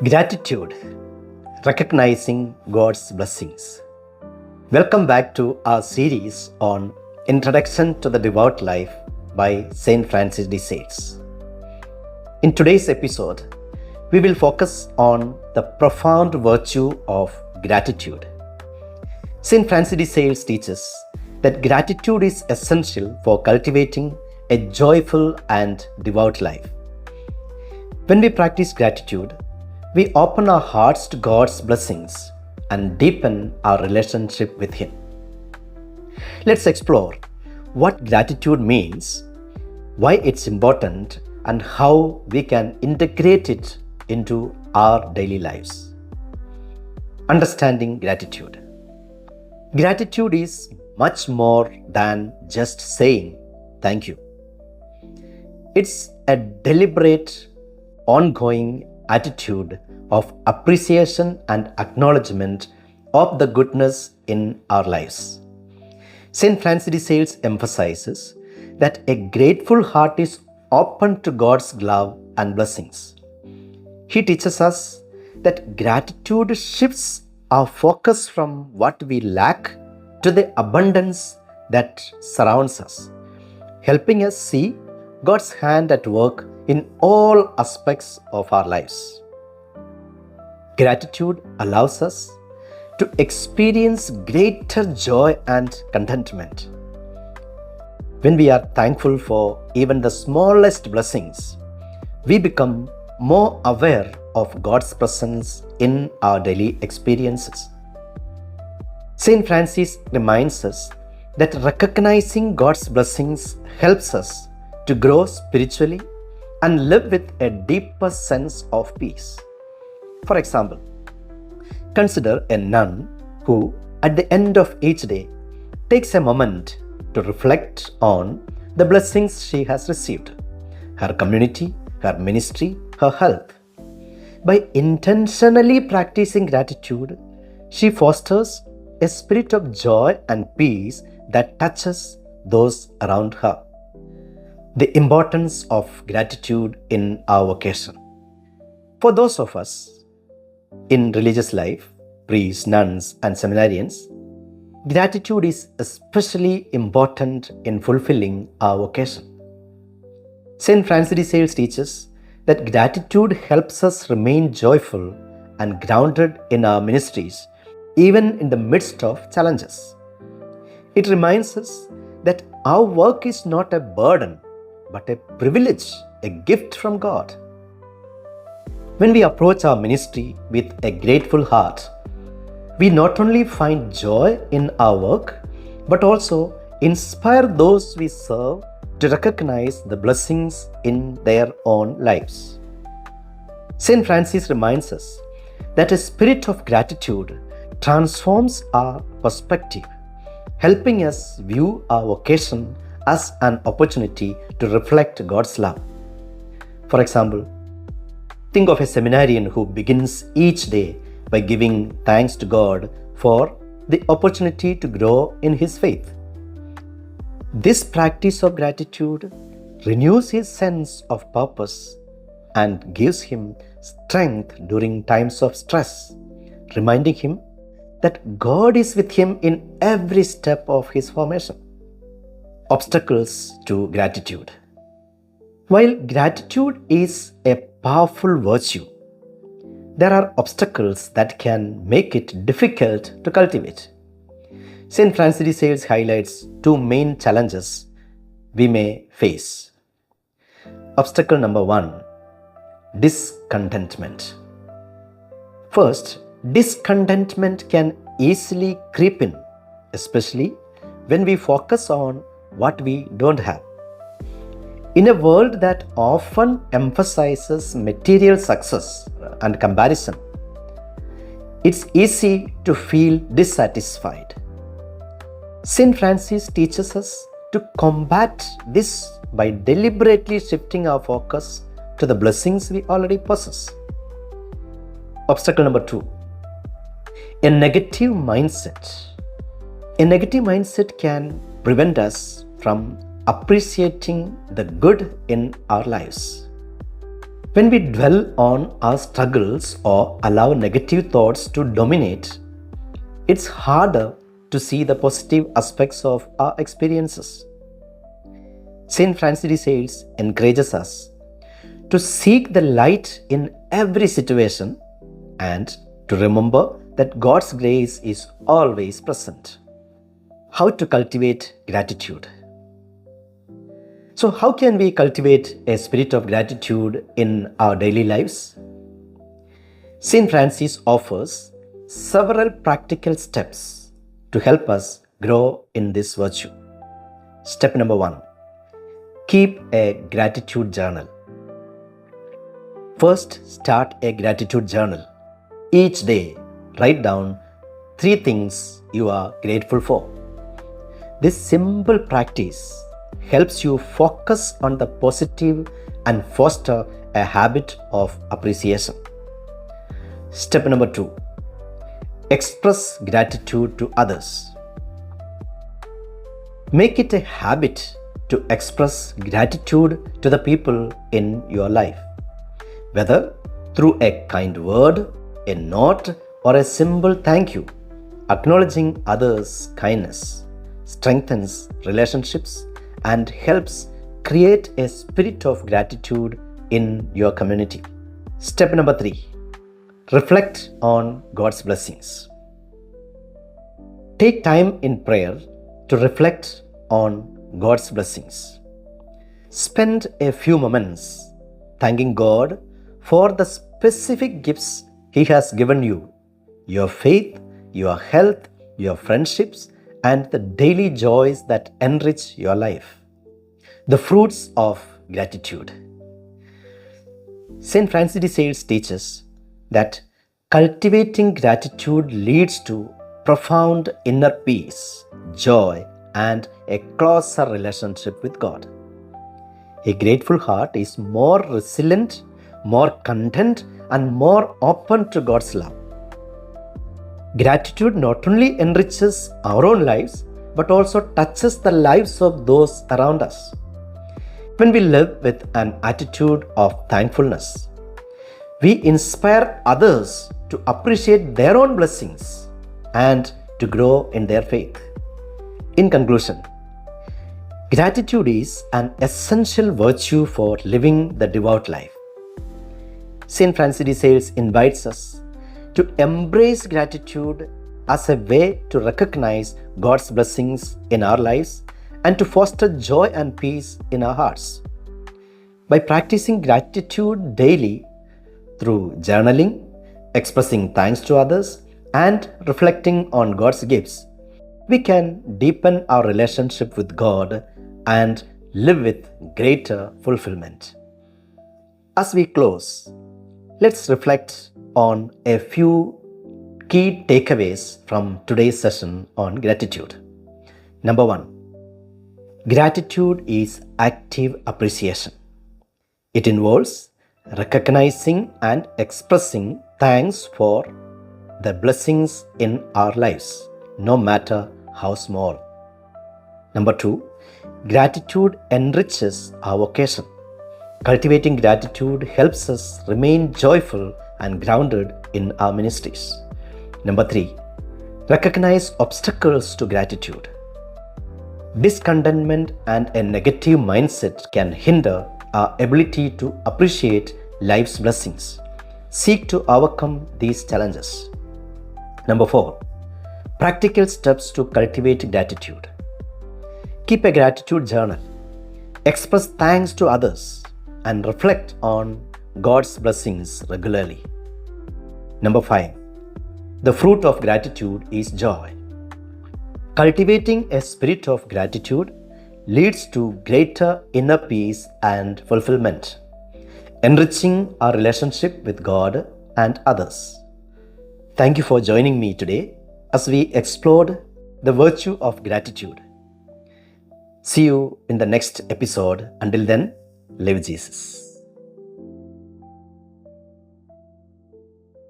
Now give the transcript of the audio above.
Gratitude, recognizing God's blessings. Welcome back to our series on Introduction to the Devout Life by St. Francis de Sales. In today's episode, we will focus on the profound virtue of gratitude. St. Francis de Sales teaches that gratitude is essential for cultivating a joyful and devout life. When we practice gratitude, we open our hearts to God's blessings and deepen our relationship with Him. Let's explore what gratitude means, why it's important, and how we can integrate it into our daily lives. Understanding gratitude. Gratitude is much more than just saying thank you. It's a deliberate, ongoing attitude of appreciation and acknowledgement of the goodness in our lives. St. Francis de Sales emphasizes that a grateful heart is open to God's love and blessings. He teaches us that gratitude shifts our focus from what we lack to the abundance that surrounds us, helping us see God's hand at work in all aspects of our lives. Gratitude allows us to experience greater joy and contentment. When we are thankful for even the smallest blessings, we become more aware of God's presence in our daily experiences. St. Francis reminds us that recognizing God's blessings helps us to grow spiritually and live with a deeper sense of peace. For example, consider a nun who, at the end of each day, takes a moment to reflect on the blessings she has received, her community, her ministry, her health. By intentionally practicing gratitude, she fosters a spirit of joy and peace that touches those around her. The importance of gratitude in our vocation. For those of us in religious life, priests, nuns, and seminarians, gratitude is especially important in fulfilling our vocation. St. Francis de Sales teaches that gratitude helps us remain joyful and grounded in our ministries, even in the midst of challenges. It reminds us that our work is not a burden, but a privilege, a gift from God. When we approach our ministry with a grateful heart, we not only find joy in our work, but also inspire those we serve to recognize the blessings in their own lives. St. Francis reminds us that a spirit of gratitude transforms our perspective, helping us view our vocation as an opportunity to reflect God's love. For example, think of a seminarian who begins each day by giving thanks to God for the opportunity to grow in his faith. This practice of gratitude renews his sense of purpose and gives him strength during times of stress, reminding him that God is with him in every step of his formation. Obstacles to gratitude. While gratitude is a powerful virtue, there are obstacles that can make it difficult to cultivate. St. Francis de Sales highlights two main challenges we may face. Obstacle number 1, discontentment. First, discontentment can easily creep in, especially when we focus on what we don't have. In a world that often emphasizes material success and comparison, it's easy to feel dissatisfied. St. Francis teaches us to combat this by deliberately shifting our focus to the blessings we already possess. Obstacle number 2, a negative mindset. A negative mindset can prevent us from appreciating the good in our lives. When we dwell on our struggles or allow negative thoughts to dominate, it's harder to see the positive aspects of our experiences. St. Francis de Sales encourages us to seek the light in every situation and to remember that God's grace is always present. How to cultivate gratitude? So, how can we cultivate a spirit of gratitude in our daily lives? St. Francis offers several practical steps to help us grow in this virtue. Step number 1. Keep a gratitude journal. First, start a gratitude journal. Each day, write down 3 things you are grateful for. This simple practice helps you focus on the positive and foster a habit of appreciation. Step number 2. Express gratitude to others. Make it a habit to express gratitude to the people in your life, whether through a kind word, a note, or a simple thank you. Acknowledging others' kindness strengthens relationships and helps create a spirit of gratitude in your community. Step number 3. Reflect on God's blessings. Take time in prayer to reflect on God's blessings. Spend a few moments thanking God for the specific gifts He has given you, your faith, your health, your friendships, and the daily joys that enrich your life. The fruits of gratitude. St. Francis de Sales teaches that cultivating gratitude leads to profound inner peace, joy, and a closer relationship with God. A grateful heart is more resilient, more content, and more open to God's love. Gratitude not only enriches our own lives, but also touches the lives of those around us. When we live with an attitude of thankfulness, we inspire others to appreciate their own blessings and to grow in their faith. In conclusion, gratitude is an essential virtue for living the devout life. St. Francis de Sales invites us to embrace gratitude as a way to recognize God's blessings in our lives and to foster joy and peace in our hearts. By practicing gratitude daily through journaling, expressing thanks to others, and reflecting on God's gifts, we can deepen our relationship with God and live with greater fulfillment. As we close, let's reflect on a few key takeaways from today's session on gratitude. Number 1. Gratitude is active appreciation. It involves recognizing and expressing thanks for the blessings in our lives, no matter how small. Number 2. Gratitude enriches our vocation. Cultivating gratitude helps us remain joyful and grounded in our ministries. Number 3. Recognize obstacles to gratitude. Discontentment and a negative mindset can hinder our ability to appreciate life's blessings. Seek to overcome these challenges. Number 4. Practical steps to cultivate gratitude. Keep a gratitude journal. Express thanks to others and reflect on God's blessings regularly. Number 5. The fruit of gratitude is joy. Cultivating a spirit of gratitude leads to greater inner peace and fulfillment, enriching our relationship with God and others. Thank you for joining me today as we explored the virtue of gratitude. See you in the next episode. Until then, live Jesus.